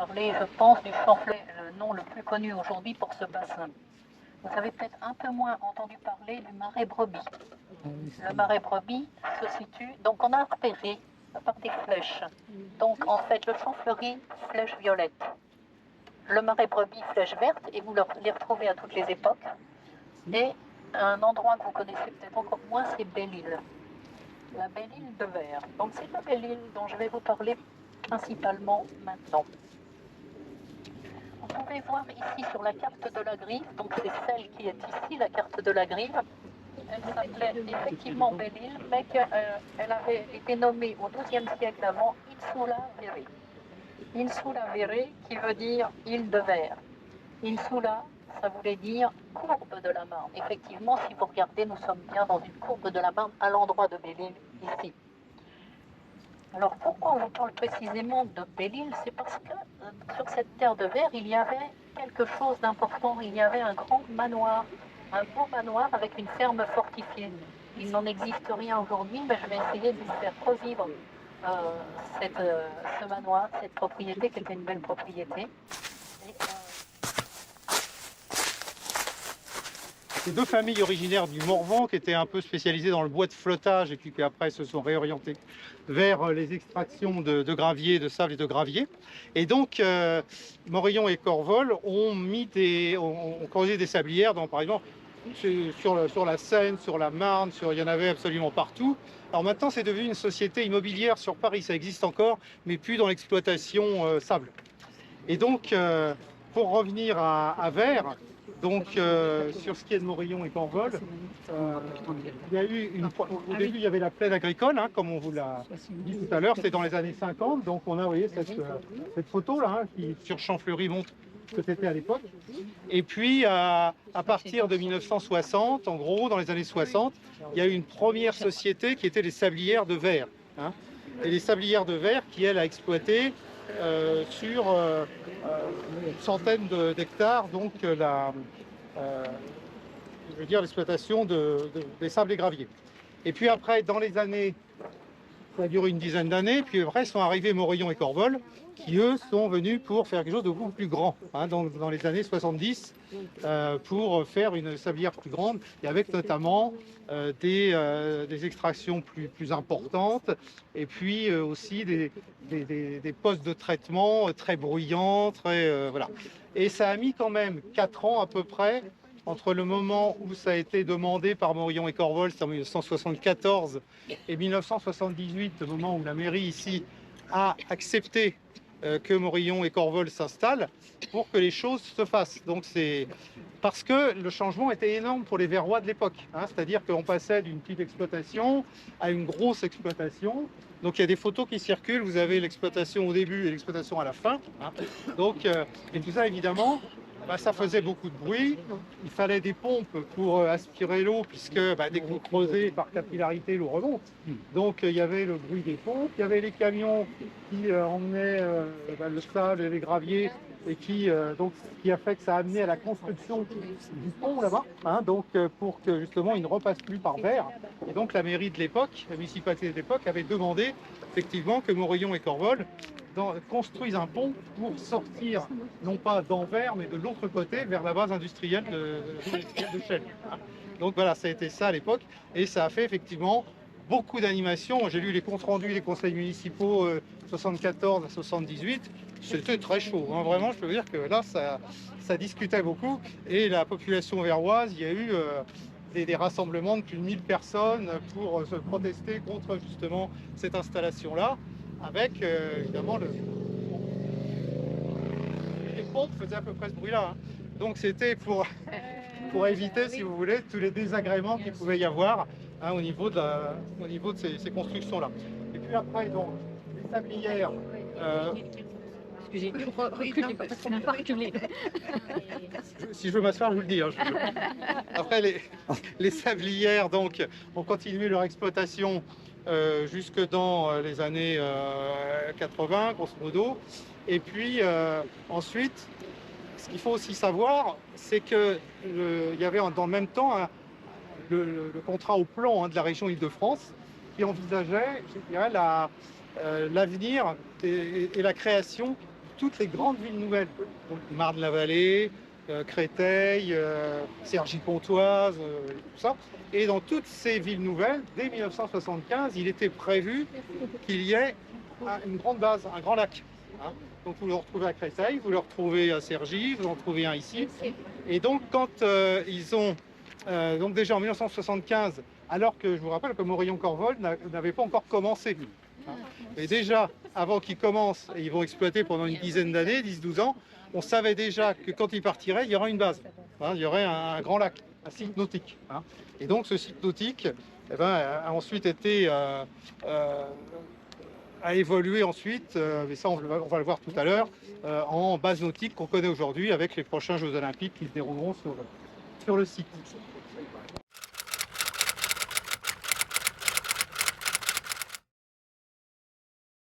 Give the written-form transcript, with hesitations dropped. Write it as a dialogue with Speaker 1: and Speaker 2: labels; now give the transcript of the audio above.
Speaker 1: parler, je pense, du champfleury, le nom le plus connu aujourd'hui pour ce bassin. Vous avez peut-être un peu moins entendu parler du marais brebis. Le marais brebis se situe, donc on a repéré par des flèches. Donc en fait, le champfleury, flèche violette. Le marais brebis, flèche verte, et vous les retrouvez à toutes les époques. Et un endroit que vous connaissez peut-être encore moins, c'est Belle-Île. La Belle-Île de Verre. Donc c'est la Belle-Île dont je vais vous parler principalement maintenant. Vous pouvez voir ici sur la carte de la Griffe, donc c'est celle qui est ici, la carte de la Griffe. Elle s'appelait effectivement Belle-Île, mais qu'elle avait été nommée au XIIe siècle avant Insula Vere. Insula Vere qui veut dire île de verre. Insula, ça voulait dire courbe de la Marne. Effectivement, si vous regardez, nous sommes bien dans une courbe de la Marne à l'endroit de Belle-Île, ici. Alors pourquoi on parle précisément de Belle-Île? C'est parce que sur cette terre de verre, il y avait quelque chose d'important. Il y avait un grand manoir, un beau manoir avec une ferme fortifiée. Il n'en existe rien aujourd'hui, mais je vais essayer de vous faire revivre ce manoir, cette propriété, qui était une belle propriété.
Speaker 2: Ces deux familles originaires du Morvan qui étaient un peu spécialisées dans le bois de flottage et puis qui après se sont réorientées vers les extractions de gravier, de sable et de gravier. Et donc Morillon et Corvol ont creusé des sablières, dans, par exemple sur la Seine, sur la Marne, il y en avait absolument partout. Alors maintenant c'est devenu une société immobilière sur Paris, ça existe encore, mais plus dans l'exploitation sable. Et donc pour revenir à Verre, donc sur ce qui est de Morillon et Corvol, il y a eu au début il y avait la plaine agricole, hein, comme on vous l'a dit tout à l'heure, c'était dans les années 50, donc on a, vous voyez, cette photo là, hein, qui sur Champfleury montre ce que c'était à l'époque. Et puis à partir de 1960, en gros dans les années 60, il y a eu une première société qui était les sablières de Verre, hein, et les sablières de Verre qui elle a exploité sur une centaine d'hectares, donc l'exploitation des sables et graviers. Et puis après, dans les années, ça a duré une dizaine d'années, puis après sont arrivés Morillon et Corvol, qui eux sont venus pour faire quelque chose de beaucoup plus grand, hein, dans les années 70, pour faire une sablière plus grande, et avec notamment des extractions plus importantes, et puis aussi des postes de traitement très bruyants, voilà. Et ça a mis quand même 4 ans à peu près, entre le moment où ça a été demandé par Morillon et Corvol, c'est en 1974, et 1978, le moment où la mairie ici a accepté que Morillon et Corvol s'installent, pour que les choses se fassent. Donc c'est parce que le changement était énorme pour les Verrois de l'époque, hein, c'est-à-dire qu'on passait d'une petite exploitation à une grosse exploitation. Donc il y a des photos qui circulent, vous avez l'exploitation au début et l'exploitation à la fin, hein. Donc, et tout ça évidemment, ça faisait beaucoup de bruit. Il fallait des pompes pour aspirer l'eau, puisque dès que vous creusez par capillarité, l'eau remonte. Donc il y avait le bruit des pompes, il y avait les camions qui emmenaient le sable et les graviers, et qui a fait que ça a amené à la construction du pont là-bas, hein, donc pour que justement il ne repasse plus par Verre. Et donc la mairie de l'époque, la municipalité de l'époque, avait demandé effectivement que Morillon et Corvol construisent un pont pour sortir, non pas d'Anvers, mais de l'autre côté, vers la base industrielle de Chelles. Donc voilà, ça a été ça à l'époque, et ça a fait effectivement beaucoup d'animations. J'ai lu les comptes rendus des conseils municipaux 74 à 78, c'était très chaud, hein. Vraiment, je peux vous dire que là, ça discutait beaucoup, et la population verroise, il y a eu des rassemblements de plus de 1000 personnes pour se protester contre justement cette installation-là, avec évidemment les pompes faisaient à peu près ce bruit-là, hein. Donc c'était pour éviter, si vous voulez, tous les désagréments qu'il pouvait y avoir, hein, au niveau de ces constructions-là. Et puis après, donc, les sablières.
Speaker 3: Excusez, reculez parce qu'on n'a pas reculé.
Speaker 2: Si je veux m'asseoir, je vous le dis, hein, Après, les sablières donc, ont continué leur exploitation jusque dans les années 80, grosso modo. Et puis ensuite, ce qu'il faut aussi savoir, c'est qu'il y avait dans le même temps le contrat au plan, hein, de la région Île-de-France, qui envisageait, je dirais, l'avenir et la création toutes les grandes villes nouvelles, donc Marne-la-Vallée, Créteil, Cergy-Pontoise, tout ça. Et dans toutes ces villes nouvelles, dès 1975, il était prévu qu'il y ait une grande base, un grand lac. Hein. Donc vous le retrouvez à Créteil, vous le retrouvez à Cergy, vous en trouvez un ici. Et donc quand ils ont, donc déjà en 1975, alors que je vous rappelle que Morillon-Corvol n'avait pas encore commencé. Hein. Et déjà, avant qu'ils commencent, et ils vont exploiter pendant une dizaine d'années, 10-12 ans, on savait déjà que quand ils partiraient, il y aurait une base. Hein, il y aurait un grand lac, un site nautique. Hein. Et donc ce site nautique eh ben, a ensuite été... a évolué ensuite, mais ça on va le voir tout à l'heure, en base nautique qu'on connaît aujourd'hui avec les prochains Jeux Olympiques qui se dérouleront sur le site.